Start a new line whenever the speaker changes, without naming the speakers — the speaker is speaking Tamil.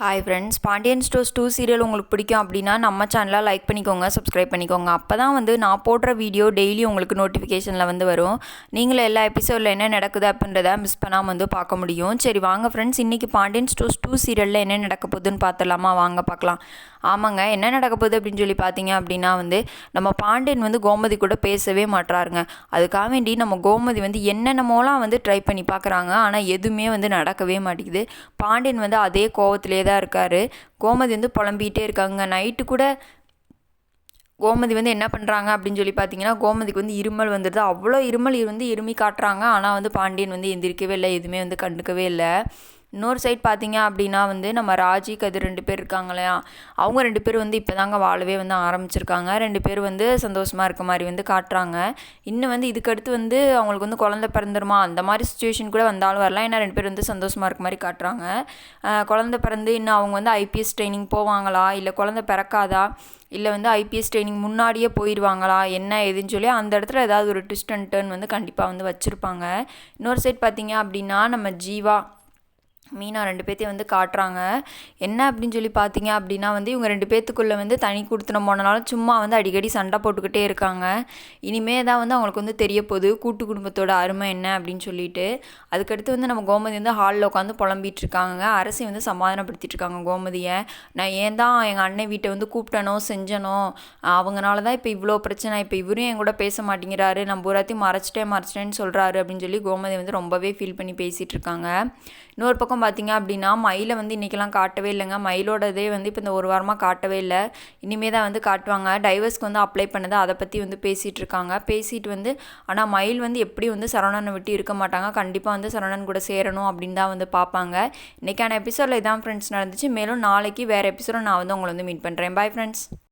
Hi friends, Pandian stores 2 serial உங்களுக்கு பிடிக்கும் அப்படின்னா நம்ம சேனலை லைக் பண்ணிக்கோங்க, சப்ஸ்கிரைப் பண்ணிக்கோங்க. அப்போ தான் நான் போடுற வீடியோ டெய்லி உங்களுக்கு நோட்டிஃபிகேஷனில் வரும். நீங்களும் எல்லா எபிசோடில் என்ன நடக்குது அப்படின்றத மிஸ் பண்ணாமல் பார்க்க முடியும். சரி வாங்க ஃப்ரெண்ட்ஸ், இன்றைக்கி பாண்டியன் ஸ்டோர்ஸ் 2 சீரியலில் என்ன நடக்க போகுதுன்னு பார்த்துடலாமா? வாங்க பார்க்கலாம். ஆமாங்க, என்ன நடக்க போகுது அப்படின்னு சொல்லி பார்த்தீங்க அப்படின்னா நம்ம பாண்டியன் கோமதி கூட பேசவே மாட்டுறாருங்க. அதுக்காக வேண்டி நம்ம கோமதி என்னென்னமோலாம் ட்ரை பண்ணி பார்க்குறாங்க. ஆனால் எதுவுமே நடக்கவே மாட்டேங்குது. பாண்டியன் அதே கோவத்திலே தான் இருக்கார். கோமதி புலம்பிகிட்டே இருக்காங்க. நைட்டு கூட கோமதி என்ன பண்ணுறாங்க அப்படின்னு சொல்லி பார்த்தீங்கன்னா, கோமதிக்கு இருமல் வந்துடுது. அவ்வளோ இருமல் இருமி காட்டுறாங்க. ஆனால் பாண்டியன் எந்திரிக்கவே இல்லை, எதுவுமே கண்டுக்கவே இல்லை. இன்னொரு சைட் பார்த்தீங்க அப்படின்னா நம்ம ராஜி கதிர் 2 பேர் இருக்காங்க இல்லையா, அவங்க 2 பேர் இப்போ தாங்க வாழவே ஆரம்பிச்சிருக்காங்க. 2 பேர் சந்தோஷமாக இருக்க மாதிரி காட்டுறாங்க. இன்னும் இதுக்கடுத்து அவங்களுக்கு குழந்தை பிறந்துருமா அந்த மாதிரி சுச்சுவேஷன் கூட வந்தாலும் வரலாம். ஏன்னா 2 பேர் சந்தோஷமாக இருக்க மாதிரி காட்டுறாங்க. குழந்தை பிறந்து இன்னும் அவங்க ஐபிஎஸ் ட்ரைனிங் போவாங்களா, இல்லை குழந்தை பிறக்காதா, இல்லை ஐபிஎஸ் ட்ரைனிங் முன்னாடியே போயிடுவாங்களா, என்ன ஏதுன்னு சொல்லி அந்த இடத்துல ஏதாவது ஒரு ட்விஸ்ட் அண்ட் டர்ன் கண்டிப்பாக வச்சுருப்பாங்க. இன்னொரு சைட் பார்த்தீங்க அப்படின்னா நம்ம ஜீவா மீனா 2 பேர்த்தையும் காட்டுறாங்க. என்ன அப்படின்னு சொல்லி பார்த்தீங்க அப்படின்னா இவங்க 2 பேர்த்துக்குள்ளே தனி கொடுத்துன போனாலும் சும்மா அடிக்கடி சண்டை போட்டுக்கிட்டே இருக்காங்க. இனிமே தான் அவங்களுக்கு தெரிய போகுது கூட்டு குடும்பத்தோட அருமை என்ன அப்படின்னு சொல்லிட்டு. அதுக்கடுத்து நம்ம கோமதி ஹாலில் உட்காந்து புலம்பிகிட்டு இருக்காங்க. அரசி சமாதானப்படுத்திட்டு இருக்காங்க கோமதியை. நான் ஏன் தான் எங்கள் அண்ணன் வீட்டை கூப்பிட்டனோ செஞ்சனோ, அவங்களால தான் இப்போ இவ்வளோ பிரச்சனை, இப்போ இவரும் என் கூட பேச மாட்டேங்கிறாரு, நம்ம பூராத்தையும் மறைச்சிட்டேன்னு சொல்கிறாரு அப்படின்னு சொல்லி கோமதி ரொம்பவே ஃபீல் பண்ணி பேசிகிட்டு இருக்காங்க. இன்னொரு பக்கம் பார்த்தீங்க அப்படின்னா மயிலை இன்றைக்கெல்லாம் காட்டவே இல்லைங்க. மயிலோடதே இப்போ இந்த ஒரு வாரமாக காட்டவே இல்லை. இனிமே தான் காட்டுவாங்க. டைவர்ஸ்க்கு அப்ளை பண்ணது அதை பற்றி பேசிகிட்டு இருக்காங்க. பேசிட்டு ஆனால் மயில் எப்படி சரவணனை விட்டு இருக்க மாட்டாங்க. கண்டிப்பாக சரவணன் கூட சேரணும் அப்படின்னு தான் பார்ப்பாங்க. இன்றைக்கான எபிசோடில் இதான் ஃப்ரெண்ட்ஸ் நடந்துச்சு. மேலும் நாளைக்கு வேறு எபிசோட நான் உங்களை மீட் பண்ணுறேன். Bye friends.